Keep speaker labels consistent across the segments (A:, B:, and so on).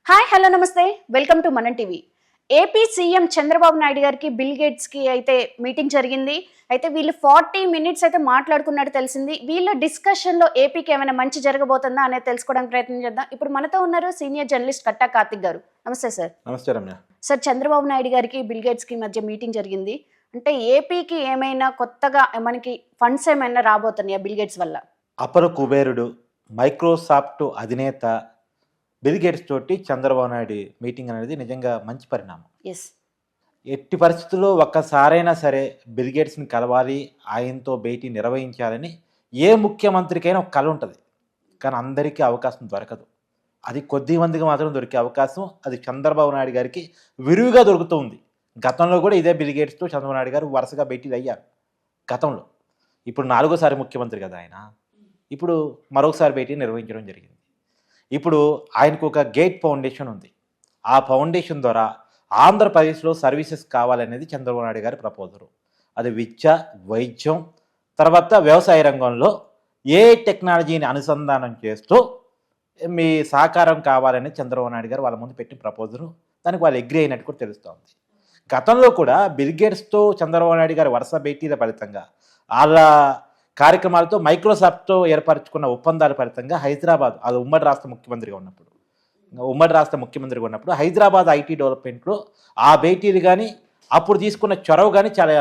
A: Hi hello నమస్తే welcome to మనం TV. AP CM Chandrababu Naidu గారికి బిల్ గేట్స్ కి అయితే మీటింగ్ జరిగింది. అయితే వీళ్ళు 40 మినిట్స్ అయితే మాట్లాడుకున్నట్టు తెలిసింది. వీళ్ళ డిస్కషన్ లో ఏపీకి ఏమైనా మంచి జరగబోతుందా అనేది తెలుసుకోవడానికి ప్రయత్నం చేద్దాం. ఇప్పుడు మనతో ఉన్నారు సీనియర్ జర్నలిస్ట్ కట్టా కార్తిక్ గారు. నమస్తే సార్.
B: నమస్తే రమ్య.
A: సార్, చంద్రబాబు నాయుడు గారికి బిల్ గేట్స్ కి మధ్య మీటింగ్ జరిగింది. అంటే ఏపీకి ఏమైనా కొత్తగా మనకి ఫండ్స్ ఏమైనా రాబోతున్నాయా బిల్ గేట్స్ వల్ల?
B: అపర కుబేరుడు మైక్రోసాఫ్ట్ అధినేత బిల్ గేట్స్ తోటి చంద్రబాబు నాయుడు మీటింగ్ అనేది నిజంగా మంచి పరిణామం.
A: ఎస్,
B: ఎట్టి పరిస్థితుల్లో ఒక్కసారైనా సరే బిల్ గేట్స్ని కలవాలి, ఆయనతో భేటీ నిర్వహించాలని ఏ ముఖ్యమంత్రికైనా ఒక కల ఉంటుంది. కానీ అందరికీ అవకాశం దొరకదు. అది కొద్ది మందికి మాత్రం దొరికే అవకాశం అది చంద్రబాబు నాయుడు గారికి విరివిగా దొరుకుతుంది. గతంలో కూడా ఇదే బిల్ గేట్స్తో చంద్రబాబు నాయుడు గారు వరుసగా భేటీలు అయ్యారు గతంలో. ఇప్పుడు 4వ ముఖ్యమంత్రి కదా ఆయన. ఇప్పుడు మరొకసారి భేటీ నిర్వహించడం జరిగింది. ఇప్పుడు ఆయనకు ఒక గేట్ ఫౌండేషన్ ఉంది. ఆ ఫౌండేషన్ ద్వారా ఆంధ్రప్రదేశ్లో సర్వీసెస్ కావాలనేది చంద్రబాబు నాయుడు గారి ప్రపోజల్. అది విద్య, వైద్యం, తర్వాత వ్యవసాయ రంగంలో ఏ టెక్నాలజీని అనుసంధానం చేస్తూ మీ సహకారం కావాలని చంద్రబాబు నాయుడు గారు వాళ్ళ ముందు పెట్టిన ప్రపోజల్. దానికి వాళ్ళు అగ్రీ అయినట్టు కూడా తెలుస్తోంది. గతంలో కూడా బిల్ గేట్స్తో చంద్రబాబు నాయుడు గారి వరుస భేటీల ఫలితంగా వాళ్ళ కార్యక్రమాలతో మైక్రోసాఫ్ట్తో ఏర్పరచుకున్న ఒప్పందాల ఫలితంగా హైదరాబాద్, అది ఉమ్మడి రాష్ట్ర ముఖ్యమంత్రిగా ఉన్నప్పుడు హైదరాబాద్ ఐటీ డెవలప్మెంట్లో ఆ భేటీలు కానీ అప్పుడు తీసుకున్న చొరవ కానీ చాలా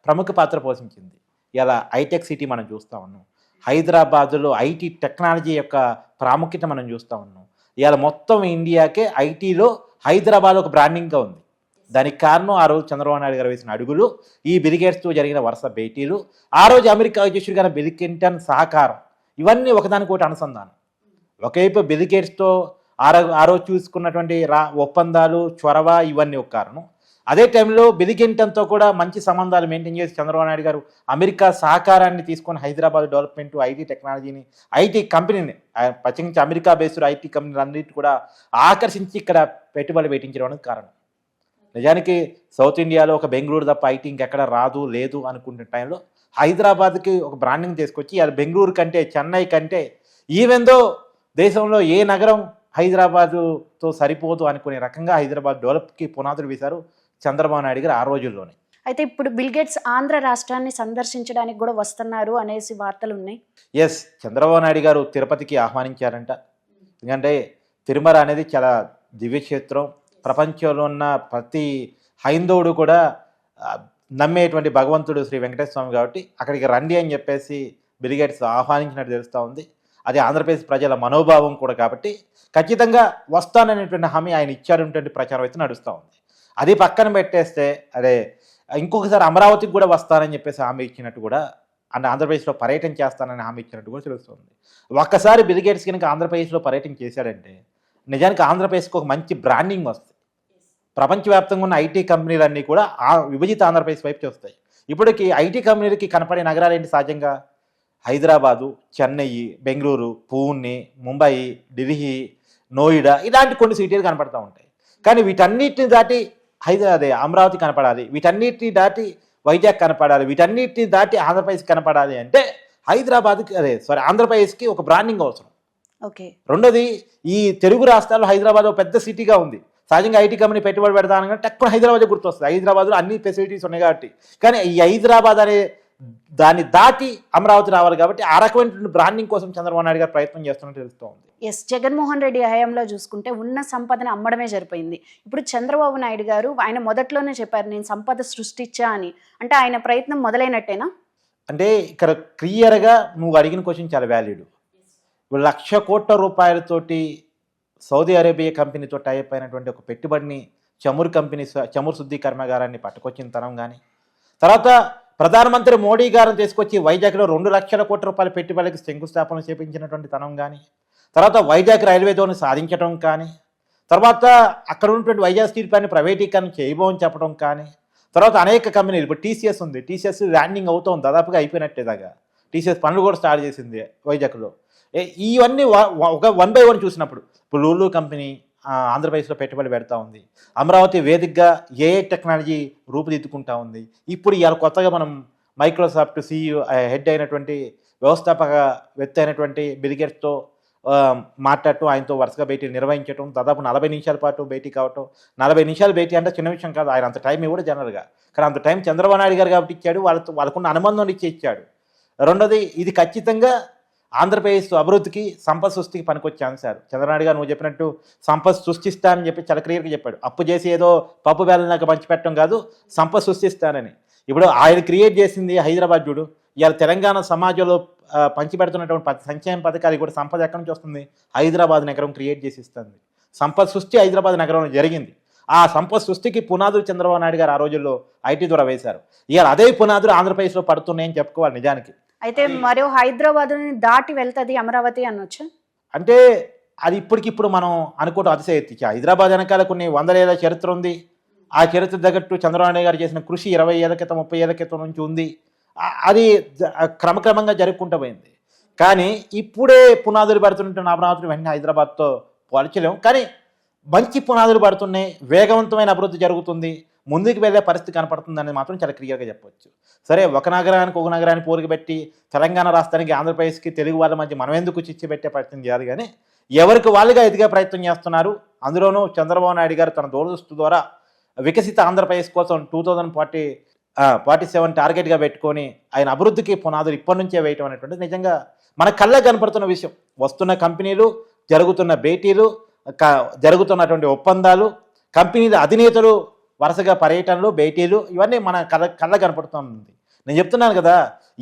B: ప్రముఖ పాత్ర పోషించింది. ఇలా హైటెక్ సిటీ మనం చూస్తూ ఉన్నాం. హైదరాబాదులో ఐటీ టెక్నాలజీ యొక్క ప్రాముఖ్యత మనం చూస్తూ ఉన్నాం. ఇవాళ మొత్తం ఇండియాకే ఐటీలో హైదరాబాద్ ఒక బ్రాండింగ్గా ఉంది. దానికి కారణం ఆ రోజు చంద్రబాబు నాయుడు గారు వేసిన అడుగులు, ఈ బిల్ గేట్స్తో జరిగిన వరుస భేటీలు, ఆ రోజు అమెరికా అధ్యక్షుడు గారి బిల్ క్లింటన్ సహకారం, ఇవన్నీ ఒకదానికొకటి అనుసంధానం. ఒకవైపు బిల్ గేట్స్తో ఆ రోజు చూసుకున్నటువంటి ఒప్పందాలు, చొరవ, ఇవన్నీ ఒక కారణం. అదే టైంలో బిల్ క్లింటన్తో కూడా మంచి సంబంధాలు మెయింటైన్ చేసి చంద్రబాబు నాయుడు గారు అమెరికా సహకారాన్ని తీసుకొని హైదరాబాద్ డెవలప్మెంట్, ఐటీ టెక్నాలజీని, ఐటీ కంపెనీని, ప్రత్యేకించి అమెరికా బేస్డ్ ఐటీ కంపెనీలు అన్నిటి కూడా ఆకర్షించి ఇక్కడ పెట్టుబడి పెట్టించడం అనేది కారణం. నిజానికి సౌత్ ఇండియాలో ఒక బెంగళూరు తప్ప ఐటీ ఇంకెక్కడ రాదు లేదు అనుకునే టైంలో హైదరాబాద్కి ఒక బ్రాండింగ్ తీసుకొచ్చి అది బెంగళూరు కంటే, చెన్నై కంటే, ఈవెందో దేశంలో ఏ నగరం హైదరాబాదుతో సరిపోదు అనుకునే రకంగా హైదరాబాద్ డెవలప్కి పునాదులు వేశారు చంద్రబాబు నాయుడు గారు ఆ రోజుల్లోనే.
A: అయితే ఇప్పుడు బిల్ గేట్స్ ఆంధ్ర రాష్ట్రాన్ని సందర్శించడానికి కూడా వస్తున్నారు అనేసి వార్తలు ఉన్నాయి.
B: ఎస్, చంద్రబాబు నాయుడు గారు తిరుపతికి ఆహ్వానించారంట. ఎందుకంటే తిరుమల అనేది చాలా దివ్యక్షేత్రం. ప్రపంచంలో ఉన్న ప్రతి హైందవుడు కూడా నమ్మేటువంటి భగవంతుడు శ్రీ వెంకటేశ్వర స్వామి కాబట్టి అక్కడికి రండి అని చెప్పేసి బిల్ గేట్స్ ఆహ్వానించినట్టు తెలుస్తూ ఉంది. అది ఆంధ్రప్రదేశ్ ప్రజల మనోభావం కూడా కాబట్టి ఖచ్చితంగా వస్తాననేటువంటి హామీ ఆయన ఇచ్చారనేటువంటి ప్రచారం అయితే నడుస్తూ ఉంది. అది పక్కన పెట్టేస్తే అదే ఇంకొకసారి అమరావతికి కూడా వస్తానని చెప్పేసి హామీ ఇచ్చినట్టు కూడా, అంటే ఆంధ్రప్రదేశ్లో పర్యటన చేస్తానని హామీ ఇచ్చినట్టు కూడా తెలుస్తుంది. ఒక్కసారి బిల్ గేట్స్ కనుక ఆంధ్రప్రదేశ్లో పర్యటన చేశాడంటే నిజానికి ఆంధ్రప్రదేశ్కి ఒక మంచి బ్రాండింగ్ వస్తుంది. ప్రపంచవ్యాప్తంగా ఉన్న ఐటీ కంపెనీలన్నీ కూడా ఆ విభజిత ఆంధ్రప్రదేశ్ వైపు చూస్తాయి. ఇప్పటికి ఐటీ కంపెనీలకి కనపడే నగరాలు ఏంటి? సహజంగా హైదరాబాదు, చెన్నై, బెంగళూరు, పూణే, ముంబై, ఢిల్లీ, నోయిడా, ఇలాంటి కొన్ని సిటీలు కనపడుతూ ఉంటాయి. కానీ వీటన్నిటిని దాటి అమరావతి కనపడాలి, వీటన్నిటిని దాటి వైజాగ్ కనపడాలి, వీటన్నిటిని దాటి ఆంధ్రప్రదేశ్ కనపడాలి అంటే ఆంధ్రప్రదేశ్కి ఒక బ్రాండింగ్ అవసరం.
A: ఓకే.
B: రెండోది, ఈ తెలుగు రాష్ట్రాల్లో హైదరాబాద్ ఒక పెద్ద సిటీగా ఉంది. సహజంగా ఐటీ కంపెనీ పెట్టుబడి పెడతాను టక్కున హైదరాబాద్ గుర్తొస్తుంది. హైదరాబాద్లో అన్ని ఫెసిలిటీస్ ఉన్నాయి కాబట్టి. కానీ ఈ హైదరాబాద్ అనే దాన్ని దాటి అమరావతి రావాలి కాబట్టి ఆ రకమైన బ్రాండింగ్ కోసం చంద్రబాబు నాయుడు గారు ప్రయత్నం చేస్తున్నట్టు తెలుస్తోంది.
A: ఎస్, జగన్మోహన్ రెడ్డి హయాంలో చూసుకుంటే ఉన్న సంపదను అమ్మడమే సరిపోయింది. ఇప్పుడు చంద్రబాబు నాయుడు గారు ఆయన మొదట్లోనే చెప్పారు నేను సంపద సృష్టించా అని. అంటే ఆయన ప్రయత్నం మొదలైనట్టేనా?
B: అంటే ఇక్కడ క్లియర్గా నువ్వు అడిగిన క్వశ్చన్ చాలా వ్యాలిడ్. 1,00,00,000 కోట్ల రూపాయలతోటి సౌదీ అరేబియా కంపెనీతో టైప్ అయినటువంటి ఒక పెట్టుబడిని చమురు శుద్ధి కర్మాగారాన్ని పట్టుకొచ్చిన తనం కానీ, తర్వాత ప్రధానమంత్రి మోడీ గారిని తీసుకొచ్చి వైజాగ్లో 2,00,00,000 కోట్ల రూపాయల పెట్టుబడికి శంకుస్థాపన చేపించినటువంటి తనం కానీ, తర్వాత వైజాగ్ రైల్వే జోన్ సాధించడం కానీ, తర్వాత అక్కడ ఉన్నటువంటి వైజాగ్ స్టీల్ ప్లాంట్ని ప్రైవేటీకరణ చేయబోని చెప్పడం కానీ, తర్వాత అనేక కంపెనీలు, ఇప్పుడు టీసీఎస్ ఉంది, టీసీఎస్ ల్యాండింగ్ అవుతుంది, దాదాపుగా అయిపోయినట్టేదాకా టీసీఎస్ పనులు కూడా స్టార్ట్ చేసింది వైజాగ్లో. ఇవన్నీ ఒక 1 by 1 చూసినప్పుడు ఇప్పుడు లూలు కంపెనీ ఆంధ్రప్రదేశ్లో పెట్టుబడి పెడతా ఉంది. అమరావతి వేదికగా ఏఐ టెక్నాలజీ రూపుదిద్దుకుంటా ఉంది. ఇప్పుడు ఇవాళ కొత్తగా మనం మైక్రోసాఫ్ట్ CEO హెడ్ అయినటువంటి వ్యవస్థాపక వ్యక్తి అయినటువంటి బిల్ గేట్స్తో మాట్లాడటం, ఆయనతో వరుసగా భేటీలు నిర్వహించడం, దాదాపు 40 నిమిషాల పాటు భేటీ కావటం. 40 నిమిషాలు భేటీ అంటే చిన్న విషయం కాదు, ఆయన అంత టైం ఇవ్వడు జనరల్గా. కానీ అంత టైం చంద్రబాబు నాయుడు గారు కాబట్టి ఇచ్చాడు, వాళ్ళకున్న అనుబంధం ఇచ్చాడు. రెండోది, ఇది ఖచ్చితంగా ఆంధ్రప్రదేశ్ అభివృద్ధికి, సంపద సృష్టికి పనికొచ్చే అంశాలు. చంద్రనాయుడు గారు నువ్వు చెప్పినట్టు సంపద సృష్టిస్తానని చెప్పి చాలా క్లియర్గా చెప్పాడు. అప్పు చేసి ఏదో పప్పు బేలనాక పంచిపెట్టడం కాదు, సంపద సృష్టిస్తానని. ఇప్పుడు ఆయన క్రియేట్ చేసింది హైదరాబాద్ చూడు. ఇవాళ తెలంగాణ సమాజంలో పంచిపెడుతున్నటువంటి సంక్షేమ పథకాలు కూడా సంపద ఎక్కడి నుంచి వస్తుంది? హైదరాబాద్ నగరం క్రియేట్ చేసి ఇస్తుంది. సంపద సృష్టి హైదరాబాద్ నగరంలో జరిగింది. ఆ సంపద సృష్టికి పునాదులు చంద్రబాబు నాయుడు గారు ఆ రోజుల్లో ఐటీ ద్వారా వేశారు. ఇవాళ అదే పునాదులు ఆంధ్రప్రదేశ్లో పడుతున్నాయని చెప్పుకోవాలి నిజానికి.
A: అయితే మరో హైదరాబాద్ దాటి వెళ్తుంది అమరావతి అనొచ్చు.
B: అంటే అది ఇప్పటికిప్పుడు మనం అనుకోవటం అతిశయోక్తి. హైదరాబాద్ వెనకాల కొన్ని 100 ఏళ్ల చరిత్ర ఉంది. ఆ చరిత్ర తగ్గట్టు చంద్రబాబు నాయుడు గారు చేసిన కృషి 20 ఏళ్ల క్రితం 30 ఏళ్ల క్రితం నుంచి ఉంది. అది క్రమక్రమంగా జరుపుకుంటూ పోయింది. కానీ ఇప్పుడే పునాదులు పడుతున్న అమరావతిని వెంటనే హైదరాబాద్తో పోల్చలేము. కానీ మంచి పునాదులు పడుతున్నాయి, వేగవంతమైన అభివృద్ధి జరుగుతుంది, ముందుకు వెళ్ళే పరిస్థితి కనపడుతుంది అనేది మాత్రం చాలా క్లియర్గా చెప్పవచ్చు. సరే, ఒక నగరాన్ని పోలిక పెట్టి తెలంగాణ రాష్ట్రానికి, ఆంధ్రప్రదేశ్కి, తెలుగు వాళ్ళ మధ్య మనం ఎందుకు చిచ్చు పెట్టే ప్రయత్నం చేయాలి. కానీ ఎవరికి వాళ్ళుగా ఎదిగే ప్రయత్నం చేస్తున్నారు. అందులోనూ చంద్రబాబు నాయుడు గారు తన దూరదృష్టి ద్వారా వికసిత ఆంధ్రప్రదేశ్ కోసం 2047 టార్గెట్గా పెట్టుకొని ఆయన అభివృద్ధికి పునాదులు ఇప్పటి నుంచే వేయటం అనేటువంటిది నిజంగా మన కళ్ళకు కనపడుతున్న విషయం. వస్తున్న కంపెనీలు, జరుగుతున్న భేటీలు, జరుగుతున్నటువంటి ఒప్పందాలు, కంపెనీల అధినేతలు వరుసగా పర్యటనలు, భేటీలు, ఇవన్నీ మన కళ్ళ కనపడుతుంది. నేను చెప్తున్నాను కదా,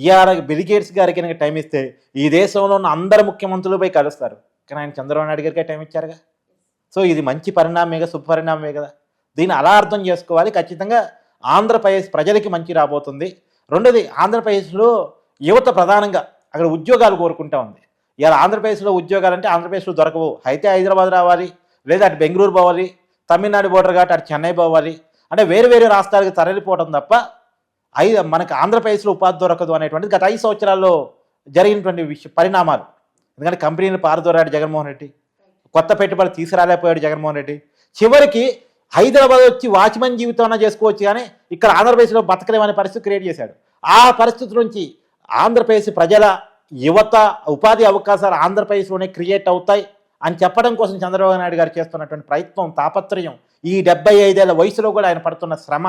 B: ఇవాళ బిల్ గేట్స్ గారికి కనుక టైం ఇస్తే ఈ దేశంలో ఉన్న అందరు ముఖ్యమంత్రులు పోయి కలుస్తారు. కానీ ఆయన చంద్రబాబు నాయుడు గారికి టైం ఇచ్చారుగా. సో ఇది మంచి పరిణామమే, శుభపరిణామమే కదా. దీన్ని అలా అర్థం చేసుకోవాలి. ఖచ్చితంగా ఆంధ్రప్రదేశ్ ప్రజలకి మంచి రాబోతుంది. రెండోది, ఆంధ్రప్రదేశ్లో యువత ప్రధానంగా అక్కడ ఉద్యోగాలు కోరుకుంటా ఉంది. ఇలా ఆంధ్రప్రదేశ్లో ఉద్యోగాలు అంటే ఆంధ్రప్రదేశ్లో దొరకవు. అయితే హైదరాబాద్ రావాలి, లేదా అటు బెంగళూరు పోవాలి, తమిళనాడు బోర్డర్ కాబట్టి అటు చెన్నై పోవాలి, అంటే వేరు వేరు రాష్ట్రాలకు తరలిపోవడం తప్ప మనకు ఆంధ్రప్రదేశ్లో ఉపాధి దొరకదు అనేటువంటిది గత 5 సంవత్సరాల్లో జరిగినటువంటి పరిణామాలు. ఎందుకంటే కంపెనీలు పారదోరాడు జగన్మోహన్ రెడ్డి, కొత్త పెట్టుబడులు తీసుకురాలేకపోయాడు జగన్మోహన్ రెడ్డి. చివరికి హైదరాబాద్ వచ్చి వాచ్మెన్ జీవితం చేసుకోవచ్చు, కానీ ఇక్కడ ఆంధ్రప్రదేశ్లో బతకలేమనే పరిస్థితి క్రియేట్ చేశాడు. ఆ పరిస్థితి నుంచి ఆంధ్రప్రదేశ్ ప్రజల, యువత ఉపాధి అవకాశాలు ఆంధ్రప్రదేశ్లోనే క్రియేట్ అవుతాయి అని చెప్పడం కోసం చంద్రబాబు నాయుడు గారు చేస్తున్నటువంటి ప్రయత్నం, తాపత్రయం, ఈ 75 ఏళ్ల వయసులో కూడా ఆయన పడుతున్న శ్రమ,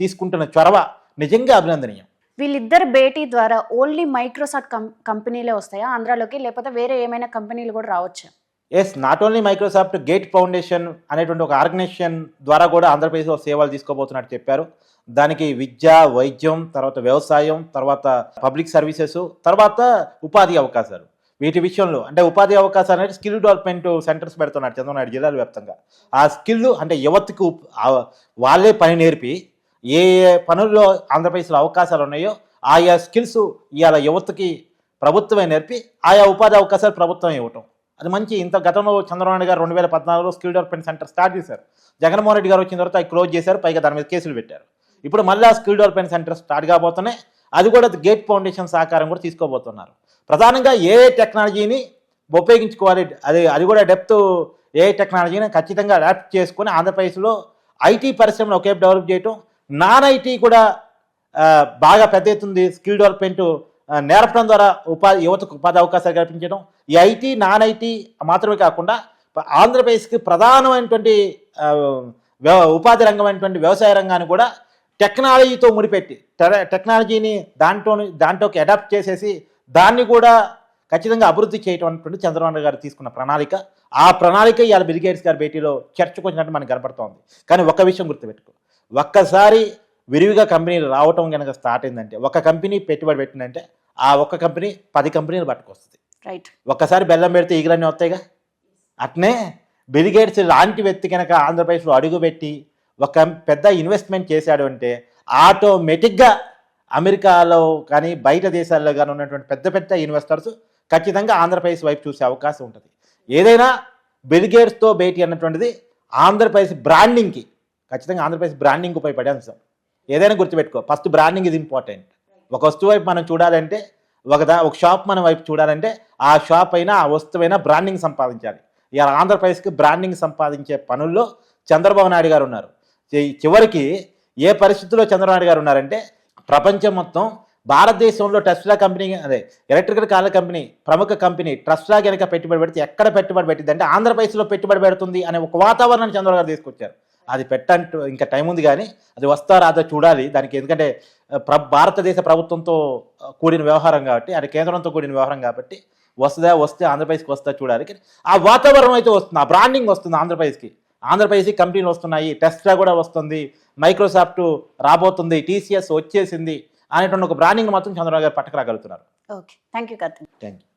B: తీసుకుంటున్న చొరవ నిజంగా అభినందనీయం.
A: వీళ్ళిద్దరు భేటీ ద్వారా ఓన్లీ మైక్రోసాఫ్ట్ కంపెనీలే వస్తాయా ఆంధ్రాలోకి, లేకపోతే వేరే ఏమైనా కంపెనీలు కూడా రావచ్చా?
B: Yes, not only Microsoft, gate foundation అనేటువంటి ఒక ఆర్గనైజేషన్ ద్వారా కూడా ఆంధ్రప్రదేశ్లో సేవలు తీసుకోబోతున్నట్టు చెప్పారు. దానికి విద్య, వైద్యం, తర్వాత వ్యవసాయం, తర్వాత పబ్లిక్ సర్వీసెస్, తర్వాత ఉపాధి అవకాశాలు, వీటి విషయంలో అంటే ఉపాధి అవకాశాలు అంటే స్కిల్ డెవలప్మెంట్ సెంటర్స్ పెడుతున్నాడు చంద్రబాబు జిల్లాల వ్యాప్తంగా. ఆ స్కిల్ అంటే యువతకు వాళ్ళే పని నేర్పి ఏ పనుల్లో ఆంధ్రప్రదేశ్లో అవకాశాలు ఉన్నాయో ఆయా స్కిల్స్ ఇవాళ యువతకి ప్రభుత్వమే నేర్పి ఆయా ఉపాధి అవకాశాలు ప్రభుత్వం ఇవ్వటం, అది మంచి. ఇంత గతంలో చంద్రబాబు నాయుడు గారు 2014లో స్కిల్ డెవలప్మెంట్ సెంటర్ స్టార్ట్ చేశారు. జగన్మోహన్ రెడ్డి గారు వచ్చిన తర్వాత అవి క్లోజ్ చేశారు, పైగా దాని మీద కేసులు పెట్టారు. ఇప్పుడు మళ్ళీ స్కిల్ డెవలప్మెంట్ సెంటర్ స్టార్ట్ కాబోతున్నాయి. అది కూడా గేట్ ఫౌండేషన్ సహకారం కూడా తీసుకోబోతున్నారు. ప్రధానంగా ఏ టెక్నాలజీని ఉపయోగించుకోవాలి, అది కూడా డెప్త్ ఏ టెక్నాలజీని ఖచ్చితంగా అడాప్ట్ చేసుకొని ఆంధ్రప్రదేశ్లో ఐటీ పరిశ్రమను ఒకే డెవలప్ చేయటం, నాన్ ఐటీ కూడా బాగా పెద్ద ఎత్తుంది స్కిల్ డెవలప్మెంట్ నేర్పడం ద్వారా యువతకు ఉపాధి అవకాశాలు కల్పించడం. ఈ ఐటీ, నాన్ ఐటీ మాత్రమే కాకుండా ఆంధ్రప్రదేశ్కి ప్రధానమైనటువంటి ఉపాధి రంగం అయినటువంటి వ్యవసాయ రంగాన్ని కూడా టెక్నాలజీతో ముడిపెట్టి, టెక్నాలజీని దాంట్లోకి అడాప్ట్ చేసేసి దాన్ని కూడా ఖచ్చితంగా అభివృద్ధి చేయటం అనేటువంటి చంద్రబాబు గారు తీసుకున్న ప్రణాళిక. ఆ ప్రణాళిక ఇవాళ బిల్ గేట్స్ గారి భేటీలో చర్చకు వచ్చినట్టు మనకు కనపడుతోంది. కానీ ఒక విషయం గుర్తుపెట్టుకో, ఒక్కసారి విరివిగా కంపెనీలు రావటం కనుక స్టార్ట్ అయిందంటే, ఒక కంపెనీ పెట్టుబడి పెట్టిందంటే ఆ ఒక్క కంపెనీ 10 కంపెనీలు పట్టుకొస్తుంది.
A: రైట్.
B: ఒక్కసారి బెల్లం పెడితే ఈగలన్నీ వస్తాయిగా. అట్నే బిల్ గేట్స్ లాంటి వ్యక్తి కనుక ఆంధ్రప్రదేశ్లో అడుగుపెట్టి ఒక పెద్ద ఇన్వెస్ట్మెంట్ చేశాడు అంటే ఆటోమేటిక్గా అమెరికాలో కానీ బయట దేశాల్లో కానీ ఉన్నటువంటి పెద్ద పెద్ద ఇన్వెస్టర్స్ ఖచ్చితంగా ఆంధ్రప్రదేశ్ వైపు చూసే అవకాశం ఉంటుంది. ఏదైనా బిల్ గేట్స్తో భేటీ అన్నటువంటిది ఆంధ్రప్రదేశ్ బ్రాండింగ్కి, ఖచ్చితంగా ఆంధ్రప్రదేశ్ బ్రాండింగ్ ఉపయోగపడే అంశం. ఏదైనా గుర్తుపెట్టుకో, ఫస్ట్ బ్రాండింగ్ ఇది ఇంపార్టెంట్. ఒక వస్తువు వైపు మనం చూడాలంటే, ఒక షాప్ మన వైపు చూడాలంటే ఆ షాప్ అయినా ఆ వస్తువైనా బ్రాండింగ్ సంపాదించాలి. ఇలా ఆంధ్రప్రదేశ్కి బ్రాండింగ్ సంపాదించే పనుల్లో చంద్రబాబు నాయుడు గారు ఉన్నారు. చివరికి ఏ పరిస్థితుల్లో చంద్రబాబు నాయుడు గారు ఉన్నారంటే, ప్రపంచం మొత్తం భారతదేశంలో టెస్లా కంపెనీ, అదే ఎలక్ట్రికల్ కార్ల కంపెనీ, ప్రముఖ కంపెనీ టెస్లా కనుక పెట్టుబడి పెడితే ఎక్కడ పెట్టుబడి పెట్టింది అంటే ఆంధ్రప్రదేశ్లో పెట్టుబడి పెడుతుంది అనే ఒక వాతావరణాన్ని చంద్రబాబు గారు తీసుకొచ్చారు. అది పెట్టంటూ ఇంకా టైం ఉంది, కానీ అది వస్తా రాదో చూడాలి దానికి. ఎందుకంటే భారతదేశ ప్రభుత్వంతో కూడిన వ్యవహారం కాబట్టి, అది కేంద్రంతో కూడిన వ్యవహారం కాబట్టి వస్తే ఆంధ్రప్రదేశ్కి వస్తా చూడాలి. కానీ ఆ వాతావరణం అయితే వస్తుంది, ఆ బ్రాండింగ్ వస్తుంది ఆంధ్రప్రదేశ్కి కంపెనీలు వస్తున్నాయి, టెస్లా కూడా వస్తుంది, మైక్రోసాఫ్ట్ రాబోతుంది, టీసీఎస్ వచ్చేసింది అనేటువంటి ఒక బ్రాండింగ్ మాత్రం చంద్రబాబు గారు పట్టుకురాగలుగుతున్నారు.
A: Okay, thank you Karthik.
B: Thank you.